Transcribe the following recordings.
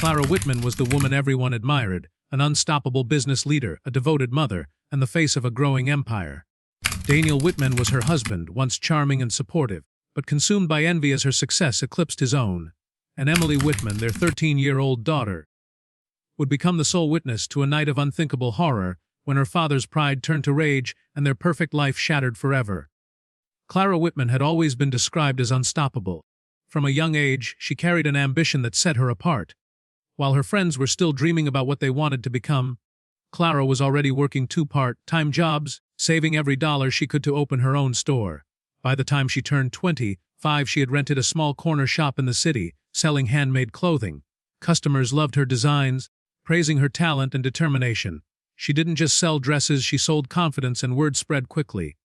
Clara Whitman was the woman everyone admired, an unstoppable business leader, a devoted mother, and the face of a growing empire. Daniel Whitman was her husband, once charming and supportive, but consumed by envy as her success eclipsed his own. And Emily Whitman, their 13-year-old daughter, would become the sole witness to a night of unthinkable horror when her father's pride turned to rage and their perfect life shattered forever. Clara Whitman had always been described as unstoppable. From a young age, she carried an ambition that set her apart. While her friends were still dreaming about what they wanted to become, Clara was already working two part-time jobs, saving every dollar she could to open her own store. By the time she turned 25, she had rented a small corner shop in the city, selling handmade clothing. Customers loved her designs, praising her talent and determination. She didn't just sell dresses, she sold confidence, and word spread quickly.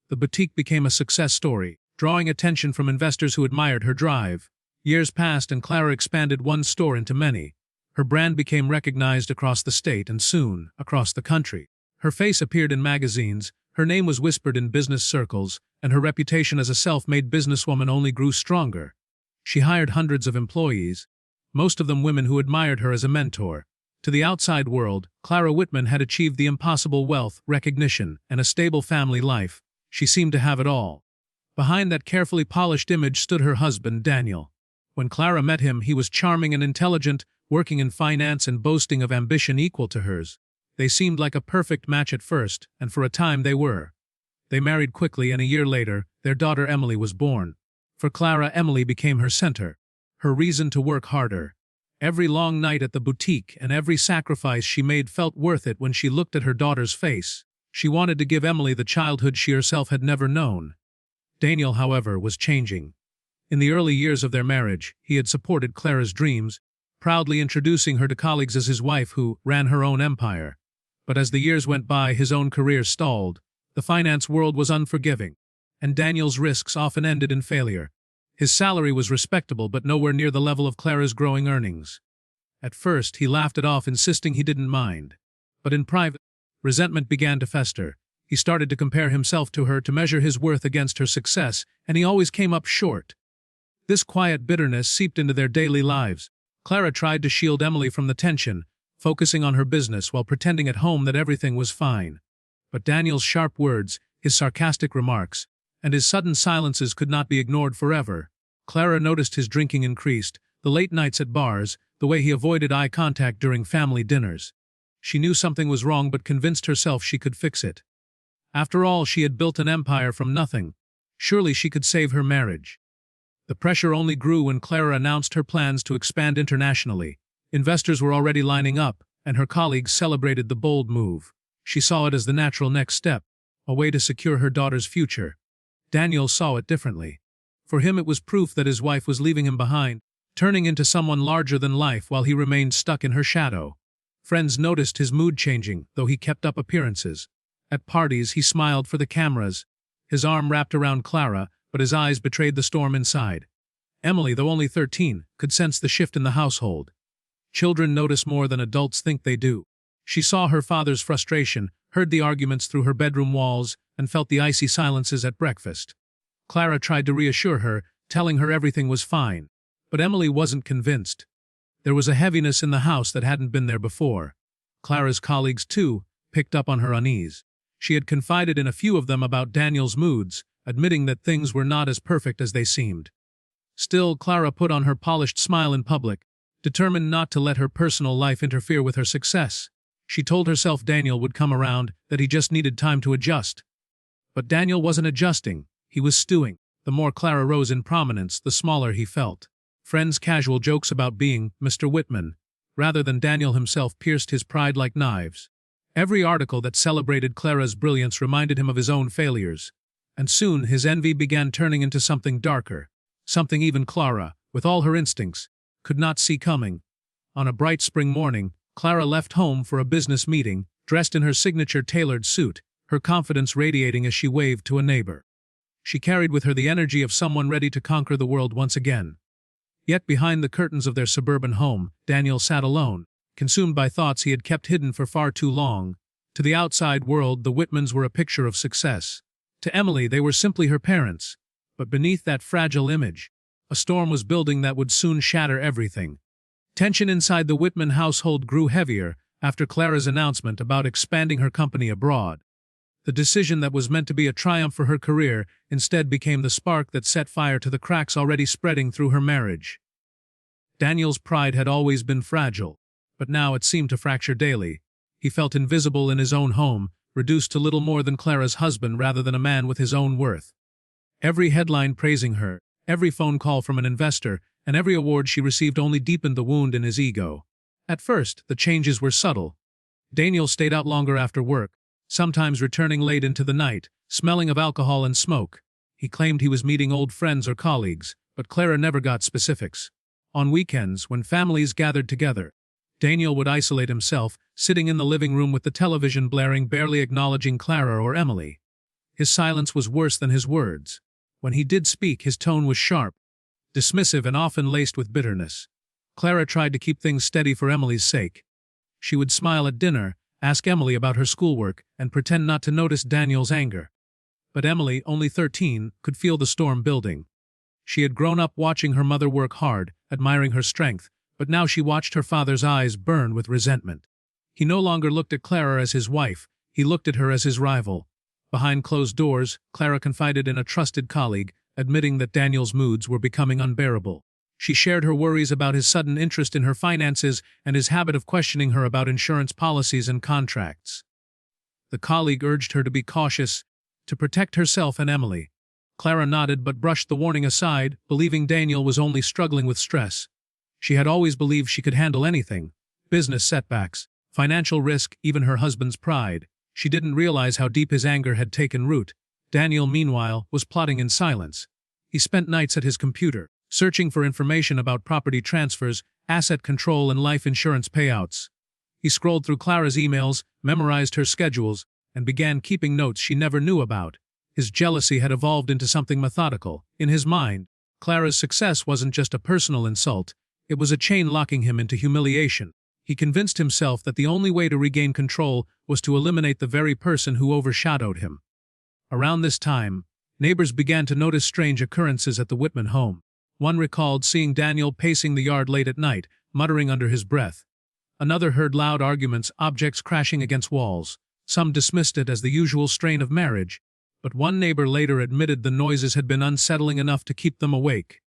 The boutique became a success story, drawing attention from investors who admired her drive. Years passed and Clara expanded one store into many. Her brand became recognized across the state and soon, across the country. Her face appeared in magazines, her name was whispered in business circles, and her reputation as a self-made businesswoman only grew stronger. She hired hundreds of employees, most of them women who admired her as a mentor. To the outside world, Clara Whitman had achieved the impossible: wealth, recognition, and a stable family life. She seemed to have it all. Behind that carefully polished image stood her husband, Daniel. When Clara met him, he was charming and intelligent, working in finance and boasting of ambition equal to hers. They seemed like a perfect match at first, and for a time they were. They married quickly, and a year later, their daughter Emily was born. For Clara, Emily became her center, her reason to work harder. Every long night at the boutique and every sacrifice she made felt worth it when she looked at her daughter's face. She wanted to give Emily the childhood she herself had never known. Daniel, however, was changing. In the early years of their marriage, he had supported Clara's dreams, proudly introducing her to colleagues as his wife who ran her own empire. But as the years went by, his own career stalled. The finance world was unforgiving, and Daniel's risks often ended in failure. His salary was respectable but nowhere near the level of Clara's growing earnings. At first, he laughed it off, insisting he didn't mind. But in private, resentment began to fester. He started to compare himself to her, to measure his worth against her success, and he always came up short. This quiet bitterness seeped into their daily lives. Clara tried to shield Emily from the tension, focusing on her business while pretending at home that everything was fine. But Daniel's sharp words, his sarcastic remarks, and his sudden silences could not be ignored forever. Clara noticed his drinking increased, the late nights at bars, the way he avoided eye contact during family dinners. She knew something was wrong but convinced herself she could fix it. After all, she had built an empire from nothing. Surely she could save her marriage. The pressure only grew when Clara announced her plans to expand internationally. Investors were already lining up, and her colleagues celebrated the bold move. She saw it as the natural next step, a way to secure her daughter's future. Daniel saw it differently. For him, it was proof that his wife was leaving him behind, turning into someone larger than life while he remained stuck in her shadow. Friends noticed his mood changing, though he kept up appearances. At parties, he smiled for the cameras, his arm wrapped around Clara, but his eyes betrayed the storm inside. Emily, though only 13, could sense the shift in the household. Children notice more than adults think they do. She saw her father's frustration, heard the arguments through her bedroom walls, and felt the icy silences at breakfast. Clara tried to reassure her, telling her everything was fine. But Emily wasn't convinced. There was a heaviness in the house that hadn't been there before. Clara's colleagues, too, picked up on her unease. She had confided in a few of them about Daniel's moods, admitting that things were not as perfect as they seemed. Still, Clara put on her polished smile in public, determined not to let her personal life interfere with her success. She told herself Daniel would come around, that he just needed time to adjust. But Daniel wasn't adjusting, he was stewing. The more Clara rose in prominence, the smaller he felt. Friends' casual jokes about being Mr. Whitman, rather than Daniel himself, pierced his pride like knives. Every article that celebrated Clara's brilliance reminded him of his own failures. And soon his envy began turning into something darker, something even Clara, with all her instincts, could not see coming. On a bright spring morning, Clara left home for a business meeting, dressed in her signature tailored suit, her confidence radiating as she waved to a neighbor. She carried with her the energy of someone ready to conquer the world once again. Yet behind the curtains of their suburban home, Daniel sat alone, consumed by thoughts he had kept hidden for far too long. To the outside world, the Whitmans were a picture of success. To Emily, they were simply her parents. But beneath that fragile image, a storm was building that would soon shatter everything. Tension inside the Whitman household grew heavier after Clara's announcement about expanding her company abroad. The decision that was meant to be a triumph for her career instead became the spark that set fire to the cracks already spreading through her marriage. Daniel's pride had always been fragile, but now it seemed to fracture daily. He felt invisible in his own home, reduced to little more than Clara's husband rather than a man with his own worth. Every headline praising her, every phone call from an investor, and every award she received only deepened the wound in his ego. At first, the changes were subtle. Daniel stayed out longer after work, sometimes returning late into the night, smelling of alcohol and smoke. He claimed he was meeting old friends or colleagues, but Clara never got specifics. On weekends, when families gathered together, Daniel would isolate himself, sitting in the living room with the television blaring, barely acknowledging Clara or Emily. His silence was worse than his words. When he did speak, his tone was sharp, dismissive, and often laced with bitterness. Clara tried to keep things steady for Emily's sake. She would smile at dinner, ask Emily about her schoolwork, and pretend not to notice Daniel's anger. But Emily, only 13, could feel the storm building. She had grown up watching her mother work hard, admiring her strength, but now she watched her father's eyes burn with resentment. He no longer looked at Clara as his wife, he looked at her as his rival. Behind closed doors, Clara confided in a trusted colleague, admitting that Daniel's moods were becoming unbearable. She shared her worries about his sudden interest in her finances and his habit of questioning her about insurance policies and contracts. The colleague urged her to be cautious, to protect herself and Emily. Clara nodded but brushed the warning aside, believing Daniel was only struggling with stress. She had always believed she could handle anything: business setbacks, financial risk, even her husband's pride. She didn't realize how deep his anger had taken root. Daniel, meanwhile, was plotting in silence. He spent nights at his computer, searching for information about property transfers, asset control, and life insurance payouts. He scrolled through Clara's emails, memorized her schedules, and began keeping notes she never knew about. His jealousy had evolved into something methodical. In his mind, Clara's success wasn't just a personal insult, it was a chain locking him into humiliation. He convinced himself that the only way to regain control was to eliminate the very person who overshadowed him. Around this time, neighbors began to notice strange occurrences at the Whitman home. One recalled seeing Daniel pacing the yard late at night, muttering under his breath. Another heard loud arguments, objects crashing against walls. Some dismissed it as the usual strain of marriage, but one neighbor later admitted the noises had been unsettling enough to keep them awake.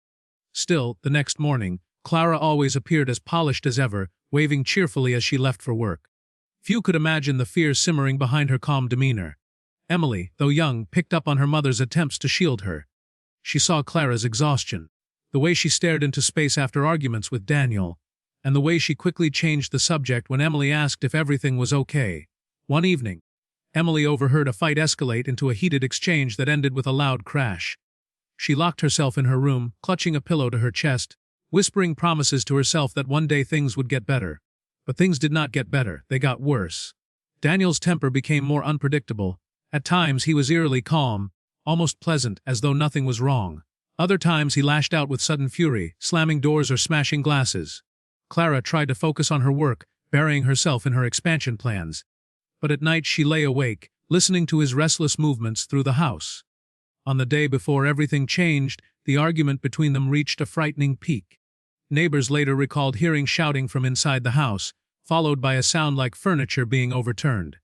Still, the next morning, Clara always appeared as polished as ever, waving cheerfully as she left for work. Few could imagine the fear simmering behind her calm demeanor. Emily, though young, picked up on her mother's attempts to shield her. She saw Clara's exhaustion, the way she stared into space after arguments with Daniel, and the way she quickly changed the subject when Emily asked if everything was okay. One evening, Emily overheard a fight escalate into a heated exchange that ended with a loud crash. She locked herself in her room, clutching a pillow to her chest, whispering promises to herself that one day things would get better. But things did not get better, they got worse. Daniel's temper became more unpredictable. At times he was eerily calm, almost pleasant, as though nothing was wrong. Other times he lashed out with sudden fury, slamming doors or smashing glasses. Clara tried to focus on her work, burying herself in her expansion plans. But at night she lay awake, listening to his restless movements through the house. On the day before everything changed, the argument between them reached a frightening peak. Neighbors later recalled hearing shouting from inside the house, followed by a sound like furniture being overturned.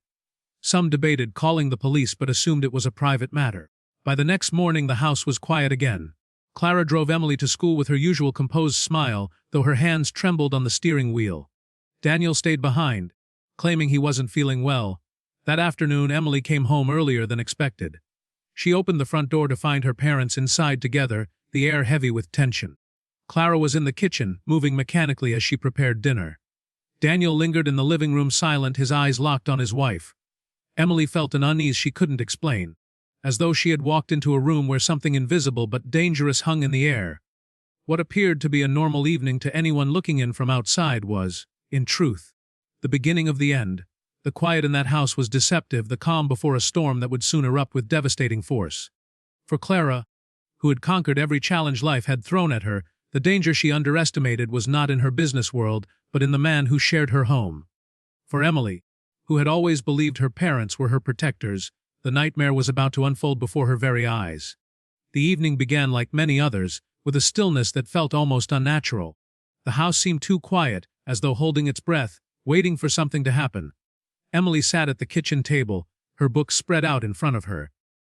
Some debated calling the police but assumed it was a private matter. By the next morning the house was quiet again. Clara drove Emily to school with her usual composed smile, though her hands trembled on the steering wheel. Daniel stayed behind, claiming he wasn't feeling well. That afternoon Emily came home earlier than expected. She opened the front door to find her parents inside together, the air heavy with tension. Clara was in the kitchen, moving mechanically as she prepared dinner. Daniel lingered in the living room silent, his eyes locked on his wife. Emily felt an unease she couldn't explain, as though she had walked into a room where something invisible but dangerous hung in the air. What appeared to be a normal evening to anyone looking in from outside was, in truth, the beginning of the end. The quiet in that house was deceptive, the calm before a storm that would soon erupt with devastating force. For Clara, who had conquered every challenge life had thrown at her, the danger she underestimated was not in her business world, but in the man who shared her home. For Emily, who had always believed her parents were her protectors, the nightmare was about to unfold before her very eyes. The evening began like many others, with a stillness that felt almost unnatural. The house seemed too quiet, as though holding its breath, waiting for something to happen. Emily sat at the kitchen table, her books spread out in front of her.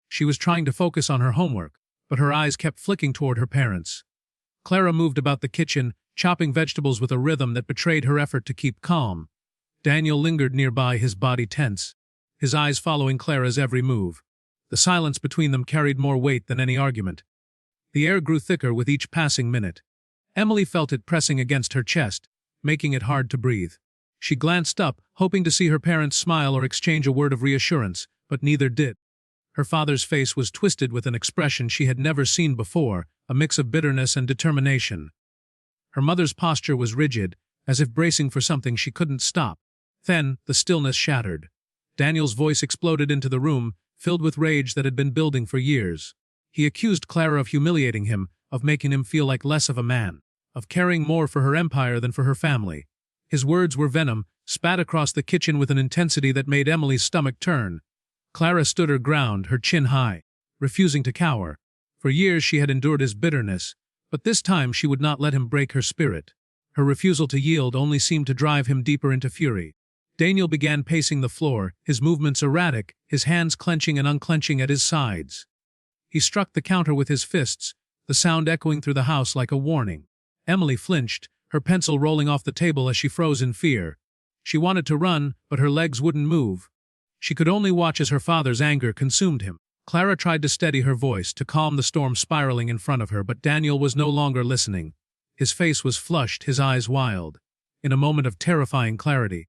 She was trying to focus on her homework, but her eyes kept flicking toward her parents. Clara moved about the kitchen, chopping vegetables with a rhythm that betrayed her effort to keep calm. Daniel lingered nearby, his body tense, his eyes following Clara's every move. The silence between them carried more weight than any argument. The air grew thicker with each passing minute. Emily felt it pressing against her chest, making it hard to breathe. She glanced up, hoping to see her parents smile or exchange a word of reassurance, but neither did. Her father's face was twisted with an expression she had never seen before, a mix of bitterness and determination. Her mother's posture was rigid, as if bracing for something she couldn't stop. Then, the stillness shattered. Daniel's voice exploded into the room, filled with rage that had been building for years. He accused Clara of humiliating him, of making him feel like less of a man, of caring more for her empire than for her family. His words were venom, spat across the kitchen with an intensity that made Emily's stomach turn. Clara stood her ground, her chin high, refusing to cower. For years she had endured his bitterness, but this time she would not let him break her spirit. Her refusal to yield only seemed to drive him deeper into fury. Daniel began pacing the floor, his movements erratic, his hands clenching and unclenching at his sides. He struck the counter with his fists, the sound echoing through the house like a warning. Emily flinched, her pencil rolling off the table as she froze in fear. She wanted to run, but her legs wouldn't move. She could only watch as her father's anger consumed him. Clara tried to steady her voice, to calm the storm spiraling in front of her, but Daniel was no longer listening. His face was flushed, his eyes wild. In a moment of terrifying clarity,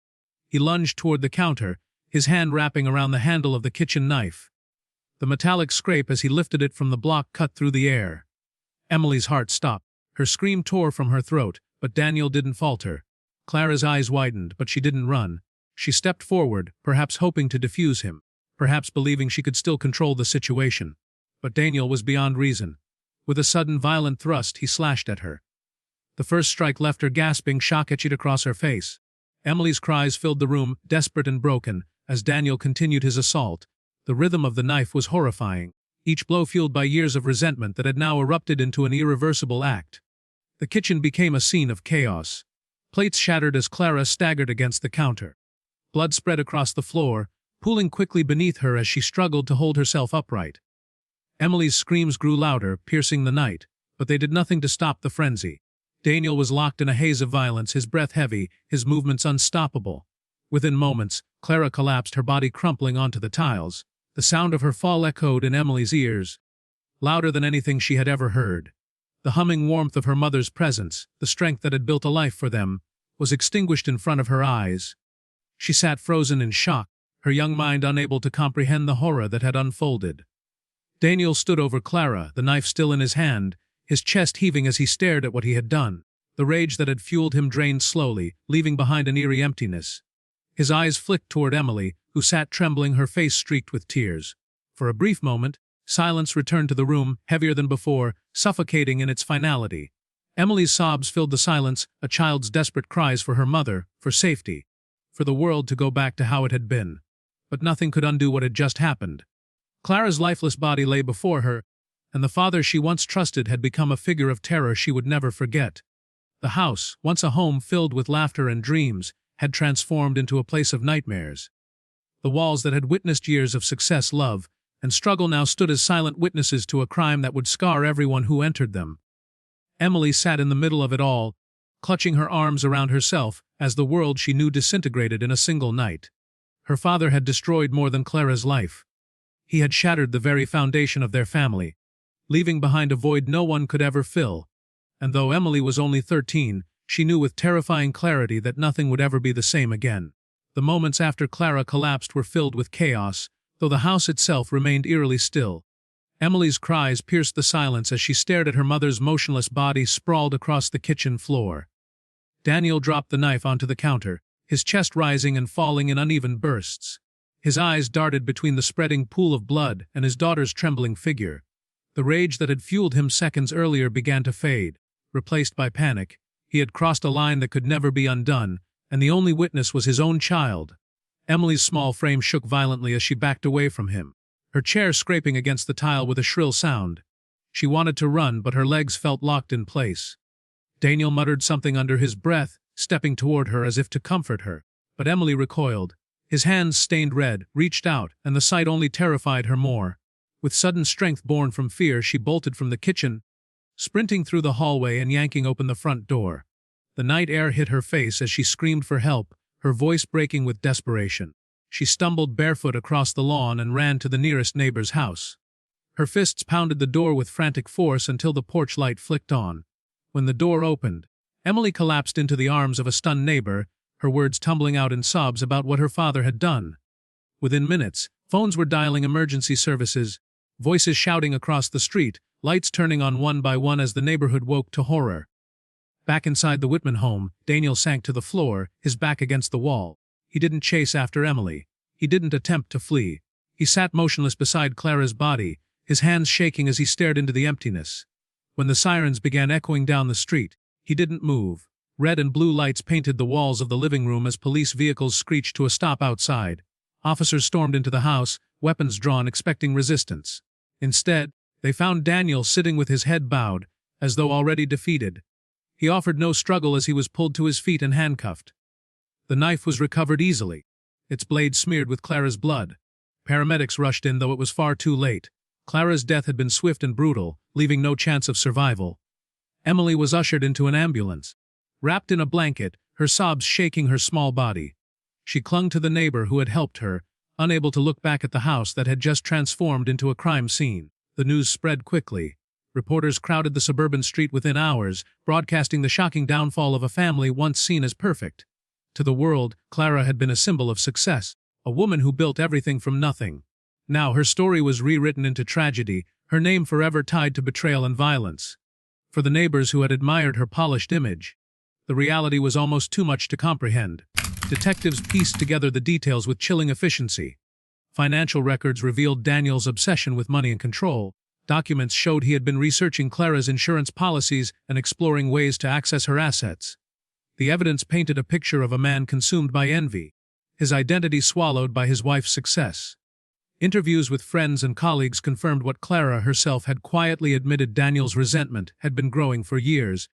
he lunged toward the counter, his hand wrapping around the handle of the kitchen knife. The metallic scrape as he lifted it from the block cut through the air. Emily's heart stopped. Her scream tore from her throat, but Daniel didn't falter. Clara's eyes widened, but she didn't run. She stepped forward, perhaps hoping to defuse him, perhaps believing she could still control the situation. But Daniel was beyond reason. With a sudden violent thrust, he slashed at her. The first strike left her gasping, shock etched across her face. Emily's cries filled the room, desperate and broken, as Daniel continued his assault. The rhythm of the knife was horrifying, each blow fueled by years of resentment that had now erupted into an irreversible act. The kitchen became a scene of chaos. Plates shattered as Clara staggered against the counter. Blood spread across the floor, pooling quickly beneath her as she struggled to hold herself upright. Emily's screams grew louder, piercing the night, but they did nothing to stop the frenzy. Daniel was locked in a haze of violence, his breath heavy, his movements unstoppable. Within moments, Clara collapsed, her body crumpling onto the tiles. The sound of her fall echoed in Emily's ears, louder than anything she had ever heard. The humming warmth of her mother's presence, the strength that had built a life for them, was extinguished in front of her eyes. She sat frozen in shock, her young mind unable to comprehend the horror that had unfolded. Daniel stood over Clara, the knife still in his hand, his chest heaving as he stared at what he had done. The rage that had fueled him drained slowly, leaving behind an eerie emptiness. His eyes flicked toward Emily, who sat trembling, her face streaked with tears. For a brief moment, silence returned to the room, heavier than before, suffocating in its finality. Emily's sobs filled the silence, a child's desperate cries for her mother, for safety, for the world to go back to how it had been. But nothing could undo what had just happened. Clara's lifeless body lay before her, and the father she once trusted had become a figure of terror she would never forget. The house, once a home filled with laughter and dreams, had transformed into a place of nightmares. The walls that had witnessed years of success, love, and struggle now stood as silent witnesses to a crime that would scar everyone who entered them. Emily sat in the middle of it all, clutching her arms around herself as the world she knew disintegrated in a single night. Her father had destroyed more than Clara's life. He had shattered the very foundation of their family, leaving behind a void no one could ever fill. And though Emily was only 13, she knew with terrifying clarity that nothing would ever be the same again. The moments after Clara collapsed were filled with chaos, though the house itself remained eerily still. Emily's cries pierced the silence as she stared at her mother's motionless body sprawled across the kitchen floor. Daniel dropped the knife onto the counter, his chest rising and falling in uneven bursts. His eyes darted between the spreading pool of blood and his daughter's trembling figure. The rage that had fueled him seconds earlier began to fade, replaced by panic. He had crossed a line that could never be undone, and the only witness was his own child. Emily's small frame shook violently as she backed away from him, her chair scraping against the tile with a shrill sound. She wanted to run, but her legs felt locked in place. Daniel muttered something under his breath, stepping toward her as if to comfort her. But Emily recoiled. His hands stained red, reached out, and the sight only terrified her more. With sudden strength born from fear, she bolted from the kitchen, sprinting through the hallway and yanking open the front door. The night air hit her face as she screamed for help, her voice breaking with desperation. She stumbled barefoot across the lawn and ran to the nearest neighbor's house. Her fists pounded the door with frantic force until the porch light flicked on. When the door opened, Emily collapsed into the arms of a stunned neighbor, her words tumbling out in sobs about what her father had done. Within minutes, phones were dialing emergency services, voices shouting across the street, lights turning on one by one as the neighborhood woke to horror. Back inside the Whitman home, Daniel sank to the floor, his back against the wall. He didn't chase after Emily. He didn't attempt to flee. He sat motionless beside Clara's body, his hands shaking as he stared into the emptiness. When the sirens began echoing down the street, he didn't move. Red and blue lights painted the walls of the living room as police vehicles screeched to a stop outside. Officers stormed into the house, weapons drawn, expecting resistance. Instead, they found Daniel sitting with his head bowed, as though already defeated. He offered no struggle as he was pulled to his feet and handcuffed. The knife was recovered easily, its blade smeared with Clara's blood. Paramedics rushed in, though it was far too late. Clara's death had been swift and brutal, leaving no chance of survival. Emily was ushered into an ambulance. Wrapped in a blanket, her sobs shaking her small body. She clung to the neighbor who had helped her, unable to look back at the house that had just transformed into a crime scene. The news spread quickly. Reporters crowded the suburban street within hours, broadcasting the shocking downfall of a family once seen as perfect. To the world, Clara had been a symbol of success, a woman who built everything from nothing. Now her story was rewritten into tragedy, her name forever tied to betrayal and violence. For the neighbors who had admired her polished image, the reality was almost too much to comprehend. Detectives pieced together the details with chilling efficiency. Financial records revealed Daniel's obsession with money and control. Documents showed he had been researching Clara's insurance policies and exploring ways to access her assets. The evidence painted a picture of a man consumed by envy, his identity swallowed by his wife's success. Interviews with friends and colleagues confirmed what Clara herself had quietly admitted: Daniel's resentment had been growing for years,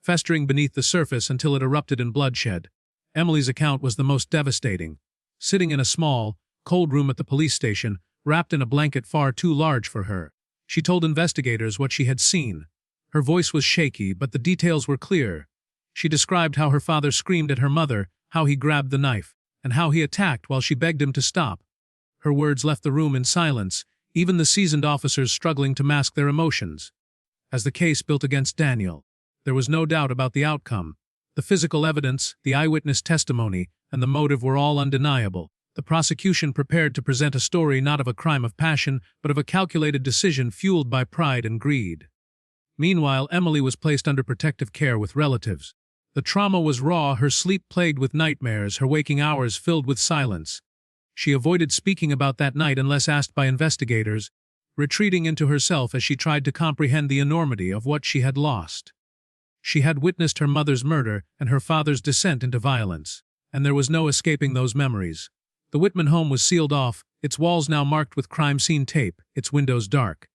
festering beneath the surface until it erupted in bloodshed. Emily's account was the most devastating. Sitting in a small, cold room at the police station, wrapped in a blanket far too large for her, she told investigators what she had seen. Her voice was shaky, but the details were clear. She described how her father screamed at her mother, how he grabbed the knife, and how he attacked while she begged him to stop. Her words left the room in silence, even the seasoned officers struggling to mask their emotions. As the case built against Daniel, there was no doubt about the outcome. The physical evidence, the eyewitness testimony, and the motive were all undeniable. The prosecution prepared to present a story not of a crime of passion, but of a calculated decision fueled by pride and greed. Meanwhile, Emily was placed under protective care with relatives. The trauma was raw, her sleep plagued with nightmares, her waking hours filled with silence. She avoided speaking about that night unless asked by investigators, retreating into herself as she tried to comprehend the enormity of what she had lost. She had witnessed her mother's murder and her father's descent into violence, and there was no escaping those memories. The Whitman home was sealed off, its walls now marked with crime scene tape, its windows dark.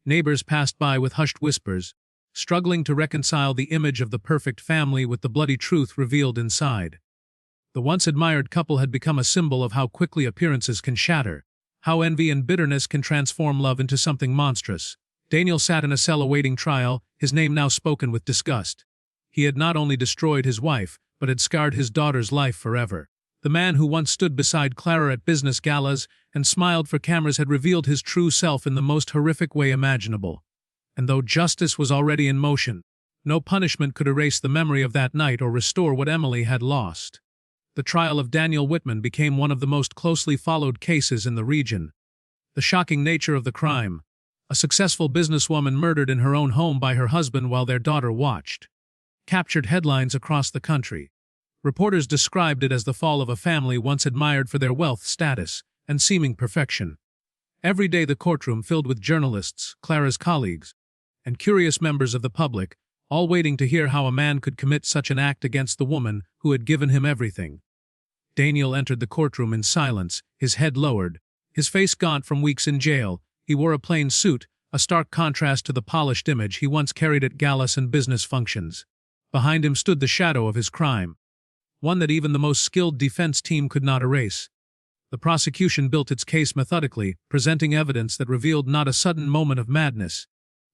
Neighbors passed by with hushed whispers, struggling to reconcile the image of the perfect family with the bloody truth revealed inside. The once admired couple had become a symbol of how quickly appearances can shatter, how envy and bitterness can transform love into something monstrous. Daniel sat in a cell awaiting trial, his name now spoken with disgust. He had not only destroyed his wife, but had scarred his daughter's life forever. The man who once stood beside Clara at business galas and smiled for cameras had revealed his true self in the most horrific way imaginable. And though justice was already in motion, no punishment could erase the memory of that night or restore what Emily had lost. The trial of Daniel Whitman became one of the most closely followed cases in the region. The shocking nature of the crime, a successful businesswoman murdered in her own home by her husband while their daughter watched, captured headlines across the country. Reporters described it as the fall of a family once admired for their wealth, status, and seeming perfection. Every day the courtroom filled with journalists, Clara's colleagues, and curious members of the public, all waiting to hear how a man could commit such an act against the woman who had given him everything. Daniel entered the courtroom in silence, his head lowered, his face gaunt from weeks in jail. He wore a plain suit, a stark contrast to the polished image he once carried at galas and business functions. Behind him stood the shadow of his crime, one that even the most skilled defense team could not erase. The prosecution built its case methodically, presenting evidence that revealed not a sudden moment of madness,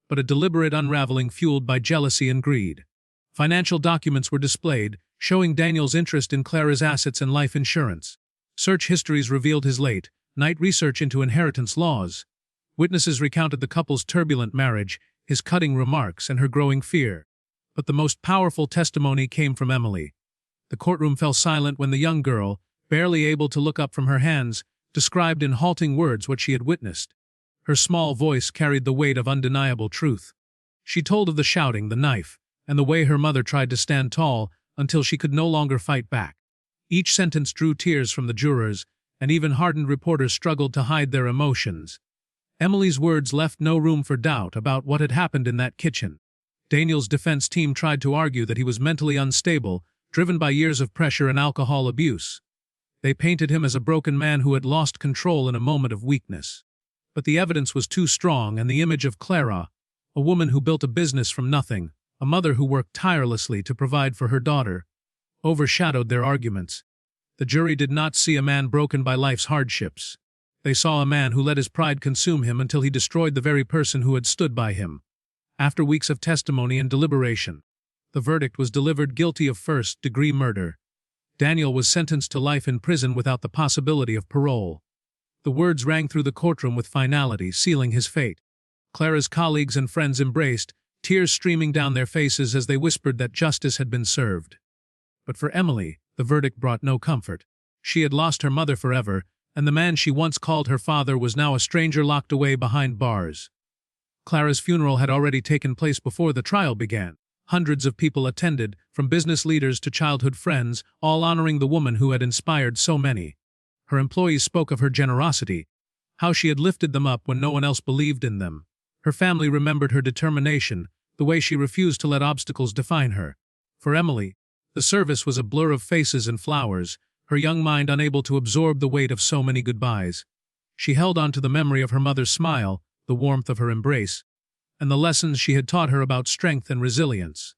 but a deliberate unraveling fueled by jealousy and greed. Financial documents were displayed, showing Daniel's interest in Clara's assets and life insurance. Search histories revealed his late-night research into inheritance laws. Witnesses recounted the couple's turbulent marriage, his cutting remarks, and her growing fear. But the most powerful testimony came from Emily. The courtroom fell silent when the young girl, barely able to look up from her hands, described in halting words what she had witnessed. Her small voice carried the weight of undeniable truth. She told of the shouting, the knife, and the way her mother tried to stand tall until she could no longer fight back. Each sentence drew tears from the jurors, and even hardened reporters struggled to hide their emotions. Emily's words left no room for doubt about what had happened in that kitchen. Daniel's defense team tried to argue that he was mentally unstable, driven by years of pressure and alcohol abuse. They painted him as a broken man who had lost control in a moment of weakness. But the evidence was too strong, and the image of Clara, a woman who built a business from nothing, a mother who worked tirelessly to provide for her daughter, overshadowed their arguments. The jury did not see a man broken by life's hardships. They saw a man who let his pride consume him until he destroyed the very person who had stood by him. After weeks of testimony and deliberation, the verdict was delivered guilty of first-degree murder. Daniel was sentenced to life in prison without the possibility of parole. The words rang through the courtroom with finality, sealing his fate. Clara's colleagues and friends embraced, tears streaming down their faces as they whispered that justice had been served. But for Emily, the verdict brought no comfort. She had lost her mother forever, and the man she once called her father was now a stranger locked away behind bars. Clara's funeral had already taken place before the trial began. Hundreds of people attended, from business leaders to childhood friends, all honoring the woman who had inspired so many. Her employees spoke of her generosity, how she had lifted them up when no one else believed in them. Her family remembered her determination, the way she refused to let obstacles define her. For Emily, the service was a blur of faces and flowers, her young mind unable to absorb the weight of so many goodbyes. She held on to the memory of her mother's smile, the warmth of her embrace, and the lessons she had taught her about strength and resilience.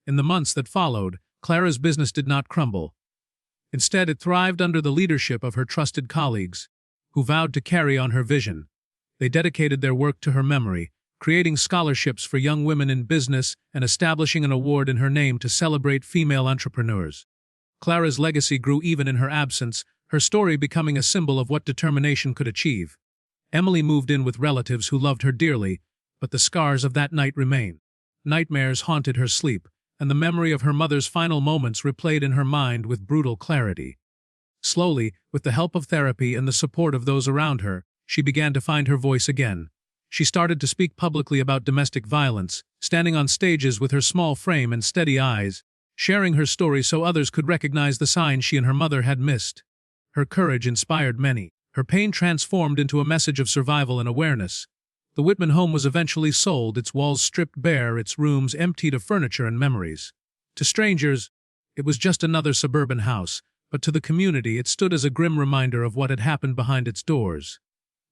In the months that followed, Clara's business did not crumble. Instead, it thrived under the leadership of her trusted colleagues, who vowed to carry on her vision. They dedicated their work to her memory, creating scholarships for young women in business and establishing an award in her name to celebrate female entrepreneurs. Clara's legacy grew even in her absence, her story becoming a symbol of what determination could achieve. Emily moved in with relatives who loved her dearly, but the scars of that night remain. Nightmares haunted her sleep, and the memory of her mother's final moments replayed in her mind with brutal clarity. Slowly, with the help of therapy and the support of those around her, she began to find her voice again. She started to speak publicly about domestic violence, standing on stages with her small frame and steady eyes, sharing her story so others could recognize the signs she and her mother had missed. Her courage inspired many. Her pain transformed into a message of survival and awareness. The Whitman home was eventually sold, its walls stripped bare, its rooms emptied of furniture and memories. To strangers, it was just another suburban house, but to the community it stood as a grim reminder of what had happened behind its doors.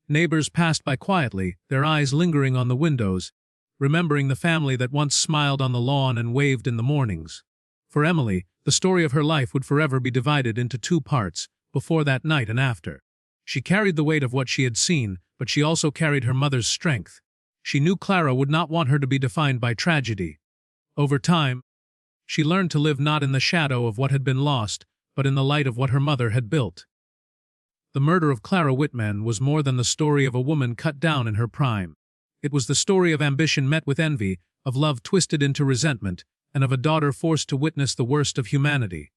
Neighbors passed by quietly, their eyes lingering on the windows, remembering the family that once smiled on the lawn and waved in the mornings. For Emily, the story of her life would forever be divided into two parts, before that night and after. She carried the weight of what she had seen, but she also carried her mother's strength. She knew Clara would not want her to be defined by tragedy. Over time, she learned to live not in the shadow of what had been lost, but in the light of what her mother had built. The murder of Clara Whitman was more than the story of a woman cut down in her prime. It was the story of ambition met with envy, of love twisted into resentment, and of a daughter forced to witness the worst of humanity.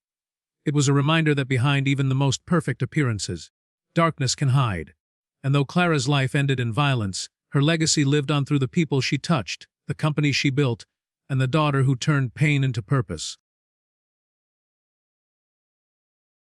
It was a reminder that behind even the most perfect appearances, darkness can hide. And though Clara's life ended in violence, her legacy lived on through the people she touched, the company she built, and the daughter who turned pain into purpose.